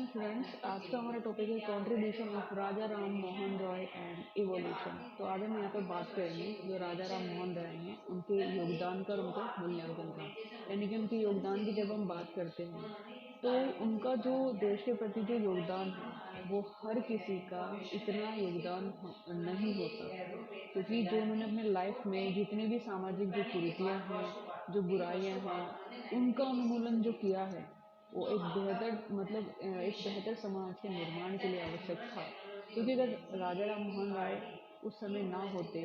Friends, आज का हमारा टॉपिक है contribution of Raja Ram Mohan Roy and evolution. तो आज हम यहाँ पर बात करेंगे जो राजा राम मोहन रॉय हैं उनके योगदान का और उनके मूल्यांकन का। यानी कि उनके योगदान की जब हम बात करते हैं तो उनका जो देश के प्रति जो योगदान है वो हर किसी का इतना योगदान नहीं होता, क्योंकि जो उन्होंने अपने लाइफ में जितनी भी सामाजिक जो कुरीतियाँ हैं, जो बुराइयाँ हैं, उनका उन्मूलन जो किया है वो एक बेहतर एक बेहतर समाज के निर्माण के लिए आवश्यक था। क्योंकि अगर राजा राम मोहन राय उस समय ना होते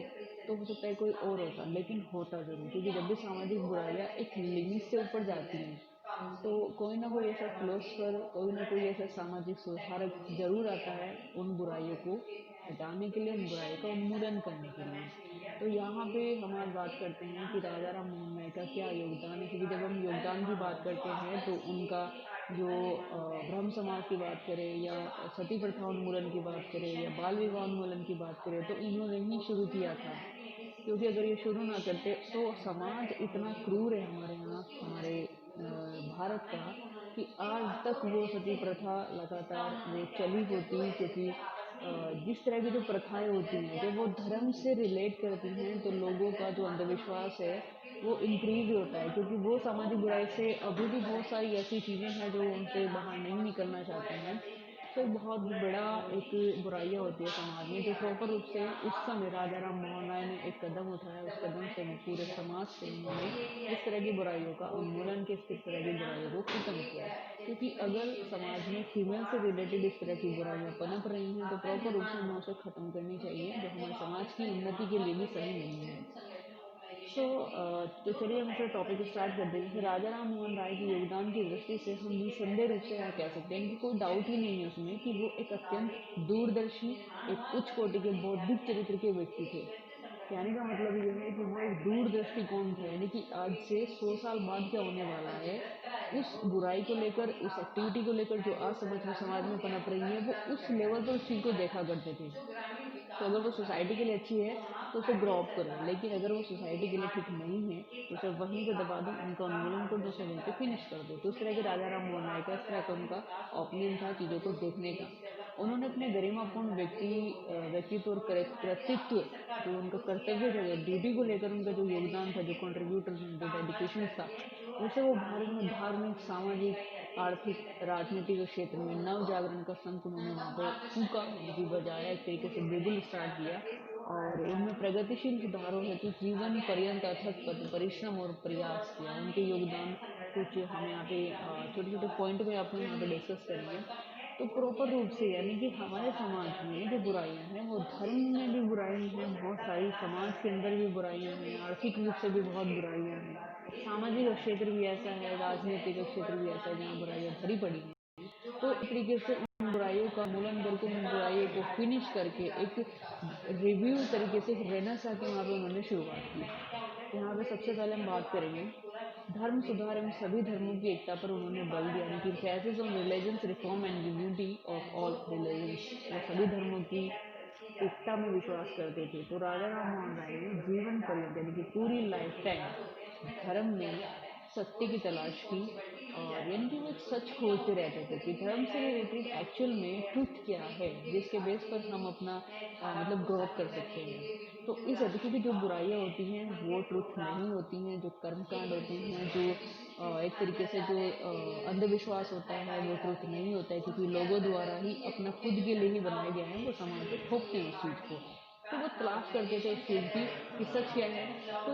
तो हो सकता है कोई और होता, लेकिन होता ज़रूर, क्योंकि जब भी सामाजिक बुराइयाँ एक लिमिट से ऊपर जाती हैं तो कोई ना कोई ऐसा फिलोसफर, कोई ना कोई ऐसा सामाजिक सुधारक जरूर आता है उन बुराइयों को हटाने के लिए, उन बुराइयों का उन्मूलन करने के लिए। तो यहाँ पे हम आज बात करते हैं कि राजा राम मोहन राय का क्या योगदान है, क्योंकि जब हम योगदान की बात करते हैं तो उनका जो ब्रह्म समाज की बात करें या सती प्रथा उन्मूलन की बात करें या बाल विवाह उन्मूलन की बात करें तो इन्होंने ही शुरू किया था। क्योंकि अगर ये शुरू ना करते तो समाज इतना क्रूर है हमारे यहाँ, हमारे भारत का, कि आज तक वो सती प्रथा लगातार वो चली होती। क्योंकि जिस तरह की जो प्रथाएं होती हैं जब वो धर्म से रिलेट करती हैं तो लोगों का जो अंधविश्वास है वो इंक्रीज होता है, क्योंकि वो सामाजिक बुराई से अभी भी बहुत सारी ऐसी चीज़ें हैं जो उनसे बाहर नहीं निकलना चाहते हैं। तो एक बहुत बड़ा एक बुराइयाँ होती है समाज में, जो प्रॉपर रूप से उस समय राजा राम मोहन राय ने एक कदम उठाया, उस कदम से वो पूरे समाज से उन्होंने इस तरह की बुराइयों का उन्मूलन के, इस तरह की बुराइयों को खत्म किया। क्योंकि अगर समाज में फीमेल से रिलेटेड इस तरह की बुराइयाँ पनप रही हैं तो प्रॉपर रूप से हमें उसे खत्म करनी चाहिए, जो हमारे समाज की उन्नति के लिए भी सही नहीं है। तो चलिए हम फिर टॉपिक स्टार्ट कर देंगे। फिर राजा राम मोहन राय के योगदान की दृष्टि से हम निसंदेह रूप से यह कह सकते हैं कि कोई डाउट ही नहीं है उसमें कि वो एक अत्यंत दूरदर्शी, एक उच्च कोटि के बौद्धिक चरित्र के व्यक्ति थे। कहने का मतलब ये है कि वो एक दूरदृष्टिकोण थे, यानी कि आज से 100 साल बाद क्या होने वाला है उस बुराई को लेकर, उस एक्टिविटी को लेकर जो आज समाज में पनप रही है, वो उस लेवल पर उस चीज़ को देखा करते थे। तो अगर वो सोसाइटी के लिए अच्छी है तो उसे ग्रो अप करो, लेकिन अगर वो सोसाइटी के लिए ठीक नहीं है तो उसे वहीं पे दबा दो, उनका उन्मूलन कर दो, उसे वहीं पे फिनिश कर दो। तो उस तरह के राजा राम मोहन राय का इस तरह का उनका ओपिनियन था चीज़ों को देखने का। उन्होंने अपने गरिमापूर्ण व्यक्तित्व और कृतित्व, जो उनका कर्तव्य था, ड्यूटी को लेकर उनका जो योगदान था, जो कंट्रीब्यूटर, जो डेडिकेशन था, उसे वो भारत में धार्मिक, सामाजिक, आर्थिक, राजनीतिक क्षेत्र में नव जागरण का शंख उन्होंने वहाँ पे फूका, जी बजाया, एक तरीके से बिल्कुल स्टार्ट किया। और उनमें प्रगतिशील सुधारों हेतु जीवन पर्यंत अथक परिश्रम और प्रयास किया। उनके योगदान कुछ हम यहाँ पे छोटे छोटे पॉइंट में आपको यहाँ पे डिस्कस करेंगे। तो प्रॉपर रूप से यानी कि हमारे समाज में जो बुराइयां हैं वो धर्म में भी बुराई हैं, बहुत सारी समाज के अंदर भी बुराइयां हैं, आर्थिक रूप से भी बहुत बुराइयां हैं, सामाजिक क्षेत्र भी ऐसा है, राजनीतिक क्षेत्र भी ऐसा है जहाँ बुराइयां भरी पड़ी हैं। तो एक तरीके से उन बुराइयों का मूलन करके, उन बुराइयों को फिनिश करके एक रिव्यू तरीके से रेनेसां के वहाँ पे उन्होंने शुरुआत की। तो यहाँ पे सबसे पहले हम बात करेंगे धर्म सुधार एवं सभी धर्मों की एकता पर उन्होंने बल दिया, यानी कि phases on religions reform and unity of all religions. वो सभी धर्मों की एकता में विश्वास करते थे। तो राजा राम मोहन राय ने जीवन पर्यंत यानी कि पूरी लाइफ टाइम धर्म में सत्य की तलाश की, और यानी कि वो एक सच खोजते रहते थे कि धर्म से रिलेटेड एक्चुअल में ट्रुथ क्या है, जिसके बेस पर हम अपना ग्रो अप कर सकते हैं। तो इस अर्थ की जो बुराइयां होती हैं वो ट्रुथ नहीं होती हैं, जो कर्मकांड होते हैं, जो एक तरीके से जो अंधविश्वास होता है वो ट्रुथ नहीं होता है, क्योंकि लोगों द्वारा ही अपना खुद के लिए ही बनाया गया है, वो समाज पे थोपते हैं उस चीज़ को। तो वो तलाश करते थे उस चीज़ की कि सच क्या है। तो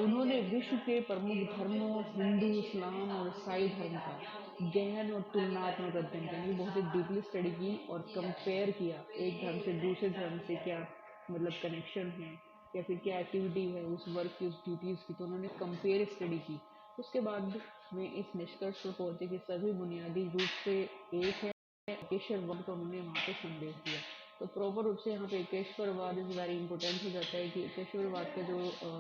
उन्होंने विश्व के प्रमुख धर्मों, हिंदू, इस्लाम और ईसाई धर्म का गहन और तुलनात्मक अध्ययन किया, यानी बहुत ही डीपली स्टडी की और कंपेयर किया एक धर्म से दूसरे धर्म से क्या कनेक्शन है या फिर क्या एक्टिविटी है उस वर्क की, उस ड्यूटीज़ की। तो उन्होंने कंपेयर स्टडी की। उसके बाद में इस निष्कर्ष पर पहुंचे कि सभी बुनियादी रूप से एक है। एकेश्वरवाद का उन्होंने वहाँ पे संदेश दिया। तो प्रॉपर रूप से यहाँ पे एकेश्वरवाद इज वेरी इंपॉर्टेंट हो जाता है कि एकेश्वरवाद का जो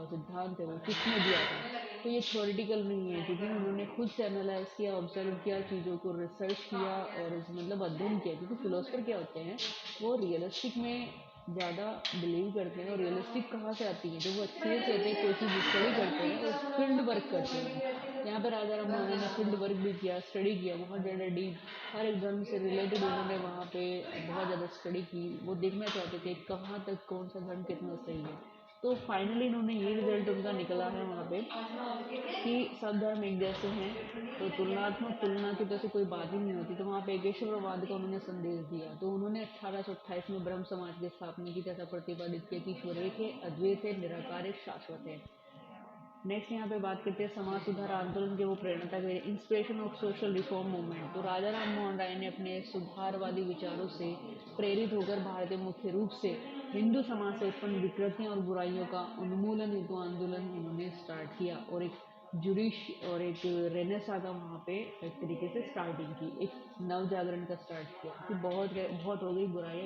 सिद्धांत है वो किसने दिया था। तो ये थ्योरेटिकल नहीं है, क्योंकि उन्होंने खुद से एनालाइज किया, ऑब्जर्व किया, चीज़ों को रिसर्च किया और अध्ययन किया। क्योंकि फिलोसफर क्या होते हैं, वो रियलिस्टिक में ज़्यादा बिलीव करते हैं। और रियलिस्टिक कहाँ से आती है, जब वो एक्सपीरियंस होते हैं, कोई चीज़ स्टडी करते हैं और फील्ड वर्क करते हैं, यहाँ पे राजा राम मोहन ने फील्ड वर्क भी किया, स्टडी किया बहुत ज़्यादा डीप, हर एक धर्म से रिलेटेड उन्होंने वहाँ पे बहुत ज़्यादा स्टडी की। वो देखना चाहते थे कहाँ तक कौन सा धर्म कितना सही है। तो फाइनली इन्होंने ये रिजल्ट उनका निकला है वहाँ पे कि सब धर्म एक जैसे हैं, तो तुलनात्मक तुलना की तो कोई बात ही नहीं होती। तो वहाँ पे एकेश्वरवाद का उन्होंने संदेश दिया। तो उन्होंने 1828 में ब्रह्म समाज की स्थापना की तथा प्रतिपादित किया कि ईश्वर एक है, अद्वैत है, निराकार है, शाश्वत है। नेक्स्ट यहाँ पे बात करते हैं समाज सुधार आंदोलन के वो प्रेरणा थे, inspiration of social reform movement. तो राजा राम मोहन राय ने अपने सुधारवादी विचारों से प्रेरित होकर भारतीय मुख्य रूप से हिंदू समाज से उत्पन्न विकृतियों और बुराइयों का उन्मूलन हेतु आंदोलन उन्होंने स्टार्ट किया और एक जुडिश और एक रेनेसा का वहाँ पे एक तरीके से स्टार्टिंग की, एक नव जागरण का स्टार्ट किया कि बहुत हो गई बुराइयाँ,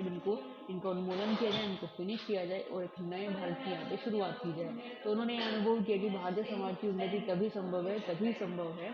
इनका उन्मूलन किया जाए, इनको फिनिश किया जाए और एक नए भारत की यहाँ पे शुरुआत की जाए। तो उन्होंने अनुभव किया कि भारतीय समाज की उन्नति तभी संभव है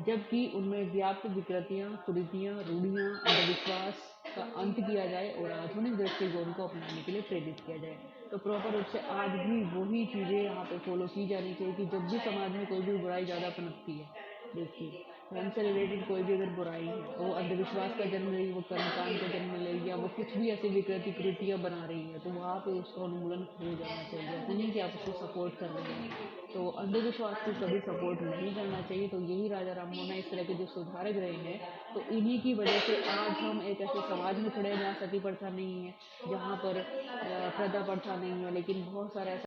जबकि उनमें व्याप्त विकृतियाँ, कुरीतियाँ, रूढ़ियाँ, अंधविश्वास का अंत किया जाए और आधुनिक दृष्टिकोण को अपनाने के लिए प्रेरित किया जाए। तो प्रॉपर रूप से आज भी वही चीज़ें यहाँ पे फॉलो की जानी चाहिए कि जब भी समाज में कोई भी बुराई ज़्यादा पनपती है, देखिए धर्म से रिलेटेड कोई भी अगर बुराई है, वो अंधविश्वास का जन्म लेगी, वो कर्मकांड का जन्म लेगी, या वो कुछ भी ऐसी विकृति कृतियाँ बना रही है, तो वहाँ पे उसका उन्मूलन हो जाना चाहिए। ऐसा नहीं कि आप उसको सपोर्ट कर रहे हैं, तो अंधविश्वास को कभी सपोर्ट नहीं करना चाहिए। तो यही राजा राम मोहन इस तरह के जो सुधारक रहे हैं, तो इन्हीं की वजह से आज हम एक ऐसे समाज में खड़े हैं जहाँ सती प्रथा नहीं है, जहाँ पर प्रथा प्रथा नहीं है, लेकिन बहुत सारा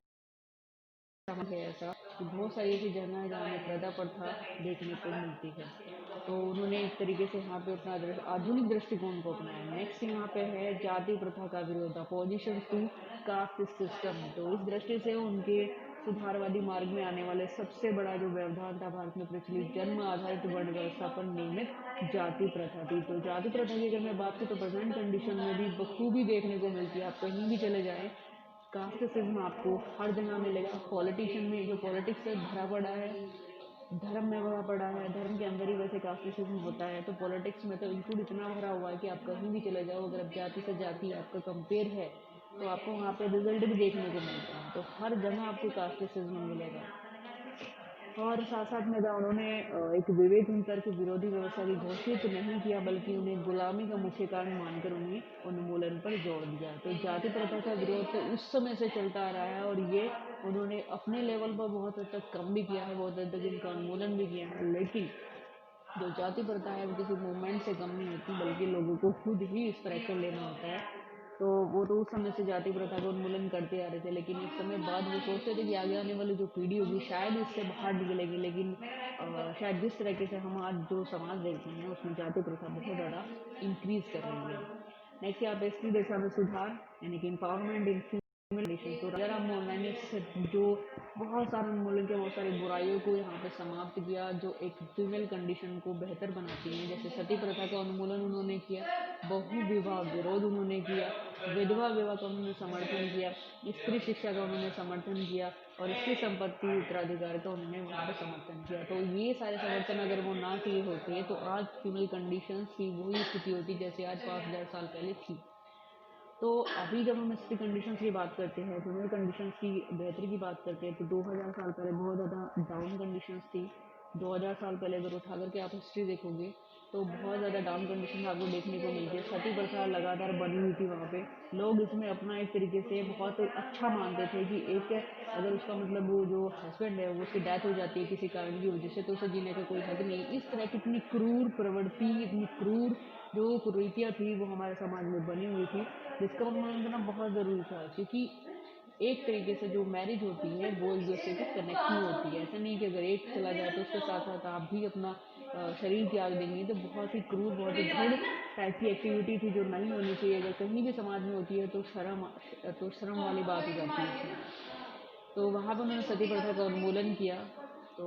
समाज है ऐसा कि बहुत सारी ऐसी जगह है जहाँ हमें प्रथा प्रथा देखने को मिलती है। तो उन्होंने एक तरीके से यहाँ पे अपना आधुनिक दृष्टिकोण को अपनाया। नेक्स्ट यहाँ पे है जाति प्रथा का विरोध, अपोजिशन टू कास्ट सिस्टम। तो इस दृष्टि से उनके सुधारवादी मार्ग में आने वाले सबसे बड़ा जो व्यवधान था भारत में प्रचलित जन्म आधारित वर्ण व्यवस्था पर नियमित जाति प्रथा थी। तो जाति प्रथा की अगर मैं बात करूँ तो प्रेजेंट कंडीशन में भी बखूबी देखने को मिलती है। आप कहीं भी चले जाएँ, कास्टिज्म आपको हर जगह मिलेगा। पॉलिटिशियन में जो पॉलिटिक्स से भरा पड़ा है, धर्म में भरा पड़ा है, धर्म के अंदर ही वैसे कास्टिज्म होता है, तो पॉलिटिक्स में तो इंक्लूड इतना भरा हुआ है कि आप कहीं भी चले जाओ, अगर जाति से जाति आपका कंपेयर है तो आपको वहाँ पे रिजल्ट भी देखने को मिलता है। तो हर जगह आपको कास्टिज्म मिलेगा। और साथ साथ में उन्होंने एक विवेक तर्क विरोधी व्यवस्था की घोषित नहीं किया, बल्कि उन्हें गुलामी का मुख्य कारण मानकर उन्हें उन्मूलन पर जोड़ दिया। तो जाति प्रथा का विरोध तो उस समय से चलता आ रहा है और ये उन्होंने अपने लेवल पर बहुत हद तक कम भी किया है, बहुत हद तक इनका उन्मूलन भी किया है। लेकिन जो जाति प्रथा है वो किसी मूवमेंट से कम नहीं होती, बल्कि लोगों को खुद ही इस पर एक्शन लेना होता है। तो वो तो उस समय से जाति प्रथा का उन्मूलन करते आ रहे थे, लेकिन एक समय बाद वो सोचते थे कि आगे आने वाली जो पीढ़ी होगी शायद इससे बाहर निकलेगी, लेकिन शायद जिस तरीके से हम आज जो समाज देखते हैं उसमें जाति प्रथा बहुत ज़्यादा इंक्रीज कर रही है। नेक्स्ट यहाँ पे स्त्री दिशा में सुधार यानी कि एम्पावरमेंट इन फीमेल। तो राजा राम मोहन राय ने जो बहुत सारे उन्मूलन के बहुत सारी बुराइयों को यहाँ पे समाप्त किया जो एक फीमेल कंडीशन को बेहतर बनाती हैं। जैसे सती प्रथा का उन्मूलन उन्होंने किया, बहु विवाह विरोध उन्होंने किया, विधवा विवाह का उन्होंने समर्थन किया, स्त्री शिक्षा का उन्होंने समर्थन किया और स्त्री संपत्ति उत्तराधिकार का उन्होंने वहाँ पर समर्थन किया। तो ये सारे समर्थन अगर वो ना किए होते तो आज फीमेल कंडीशंस की वही स्थिति होती जैसे आज 5000 साल पहले थी। तो अभी जब हम स्त्री कंडीशंस की बात करते हैं, फीमेल कंडीशंस की बेहतरी की बात करते हैं, तो 2000 साल पहले बहुत ज़्यादा डाउन कंडीशंस थी। 2000 साल पहले अगर उठा करके आप हिस्ट्री देखोगे तो बहुत ज़्यादा डाउन कंडीशन आपको देखने को मिलती है। सती प्रथा लगातार बनी हुई थी वहाँ पे। लोग इसमें अपना एक तरीके से बहुत अच्छा मानते थे कि एक अगर उसका मतलब वो जो हस्बैंड है वो उसकी डेथ हो जाती है किसी कारण की वजह से तो उसे जीने का कोई हक नहीं। इस तरह की इतनी क्रूर प्रवृत्ति, इतनी क्रूर जो कुरीतियाँ थी वो हमारे समाज में बनी हुई थी, जिसका उन्मूलन करना बहुत ज़रूरी था। क्योंकि एक तरीके से जो मैरिज होती है वो एक दूसरे से कनेक्ट ही होती है। ऐसा नहीं कि अगर एक चला जाए तो उसके साथ साथ आप भी अपना शरीर त्याग देंगे। तो बहुत ही क्रूर, बहुत ही घृण टाइप की एक्टिविटी थी जो नहीं होनी चाहिए। अगर कहीं भी समाज में होती है तो शर्म वाली बात हो जाती है उसमें। तो वहाँ पर उन्होंने सती प्रथा का उन्मूलन किया। तो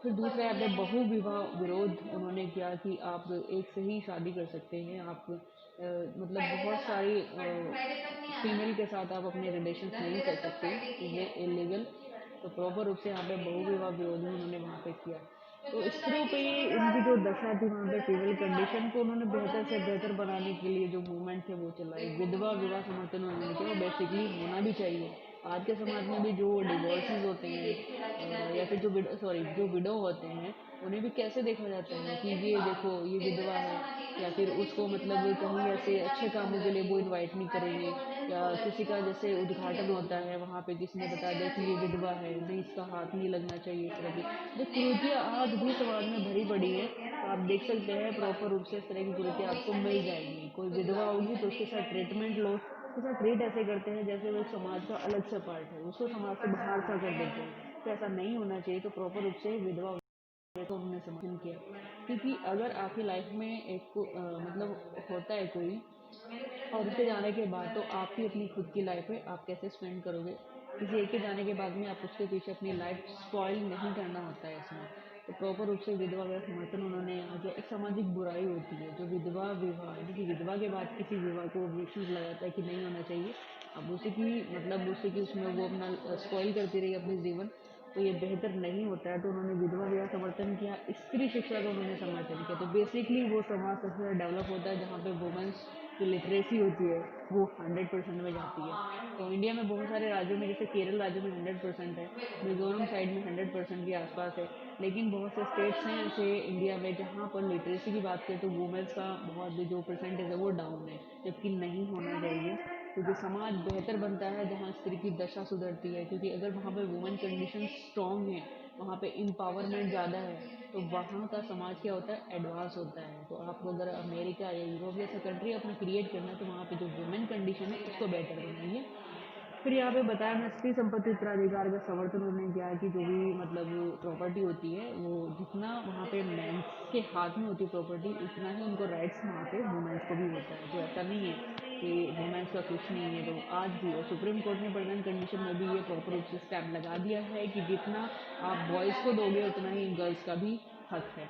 फिर दूसरा यहाँ पे बहु विवाह विरोध उन्होंने किया कि आप एक से ही शादी कर सकते हैं, आप मतलब बहुत सारी फीमेल के साथ आप अपने रिलेशन नहीं कर सकते, ये इलीगल। तो प्रॉपर रूप से यहाँ पे बहु विवाह विरोध उन्होंने वहाँ पे किया। तो स्त्रियों पे इनकी जो दशा थी वहाँ पे फीमेल कंडीशन को उन्होंने बेहतर से बेहतर बनाने के लिए जो मूवमेंट थे वो चलाए। विधवा विवाह समर्थन उन्होंने किया, वो बेसिकली होना भी चाहिए। आज के समाज में भी जो डिवोर्सेस होते हैं या फिर जो विडो होते हैं, उन्हें भी कैसे देखा जाता है कि ये देखो ये विधवा है, या फिर उसको मतलब कहीं ऐसे अच्छे कामों के लिए वो इनवाइट नहीं करेंगे, या किसी का जैसे उद्घाटन होता है वहाँ पे किसी ने बता दिया कि ये विधवा है, नहीं इसका हाथ नहीं लगना चाहिए, इस तरह की जो कुरीतियाँ आज भी समाज में भरी पड़ी है। तो आप देख सकते हैं प्रॉपर रूप से इस तरह की कुरीतियाँ आपको मिल जाएंगी। कोई विधवा होगी तो उसके साथ ट्रीटमेंट लो, उसके साथ ट्रीट ऐसे करते हैं जैसे वो एक समाज का अलग सा पार्ट है, उसको समाज से बाहर सा कर देते हैं। तो ऐसा नहीं होना चाहिए। तो प्रॉपर रूप से विधवा को हमने समर्थन किया, क्योंकि अगर आपकी लाइफ में एक मतलब होता है कोई और उसके जाने के बाद, तो आपकी अपनी खुद की लाइफ है आप कैसे स्पेंड करोगे। किसी एक के जाने के बाद में आप उसके पीछे अपनी लाइफ स्पॉइल नहीं करना होता है इसमें। तो प्रॉपर रूप से विधवा का समर्थन उन्होंने यहाँ किया। एक सामाजिक बुराई होती है जो विधवा विवाह, यानी कि विधवा के बाद किसी विवाह को ऑब्जेक्शन लगाता है कि नहीं होना चाहिए, अब उसी की मतलब उसी की उसमें वो अपना स्पॉइल करती रही अपनी जीवन, तो ये बेहतर नहीं होता है। तो उन्होंने विधवा विवाह समर्थन किया, स्त्री शिक्षा का उन्होंने समर्थन किया। तो बेसिकली वो समाज सबसे ज़्यादा डेवलप होता है जहाँ पे वुमेंस जो लिटरेसी होती है वो 100% में जाती है। तो इंडिया में बहुत सारे राज्यों में, जैसे केरल राज्य में 100% है, मिजोरम साइड में 100% के आसपास है, लेकिन बहुत से स्टेट्स हैं ऐसे इंडिया में जहाँ पर लिटरेसी की बात करें तो वुमेंस का बहुत जो परसेंटेज है वो डाउन है, जबकि नहीं होना चाहिए। क्योंकि समाज बेहतर बनता है जहाँ स्त्री की दशा सुधरती है, क्योंकि अगर वहाँ पे वुमेन कंडीशन स्ट्रॉन्ग है, वहाँ पे एम्पावरमेंट ज़्यादा है, तो वहाँ का समाज क्या होता है, एडवांस होता है। तो आपको अगर अमेरिका या यूरोप जैसा कंट्री अपना क्रिएट करना है तो वहाँ पे जो वुमेन कंडीशन है उसको बेटर बनाइए। फिर यहाँ पे बताया मैं स्त्री संपत्ति उत्तराधिकार का समर्थन उन्होंने किया कि जो भी मतलब प्रॉपर्टी होती है वो जितना वहाँ पे मेंस के हाथ में होती है प्रॉपर्टी, उतना ही उनको राइट्स वहाँ पे वुमेन्स को भी होता है। तो ऐसा नहीं है कि वुमेन्स का कुछ नहीं है। तो आज भी, और सुप्रीम कोर्ट ने प्रेजेंट कंडीशन में भी ये प्रॉपर रूप से स्टैम्प लगा दिया है कि जितना आप बॉयज़ को दोगे उतना ही गर्ल्स का भी हक है।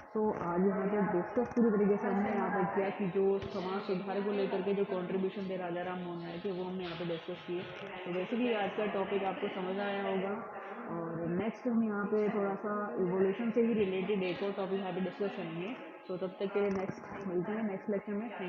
तो आज यहाँ पे डिस्कस पूरी तरीके से हमने यहाँ पे किया कि जो समाज सुधार को लेकर के जो कंट्रीब्यूशन थे राजा राम मोहन राय के, वो हमने यहाँ पे डिस्कस किए। तो बेसिकली आज का टॉपिक आपको समझ आया होगा। और नेक्स्ट हम यहाँ पे थोड़ा सा इवोल्यूशन से ही रिलेटेड एक और टॉपिक यहाँ पे डिस्कस करेंगे। तो तब तक के लिए नेक्स्ट मिलते हैं नेक्स्ट लेक्चर में।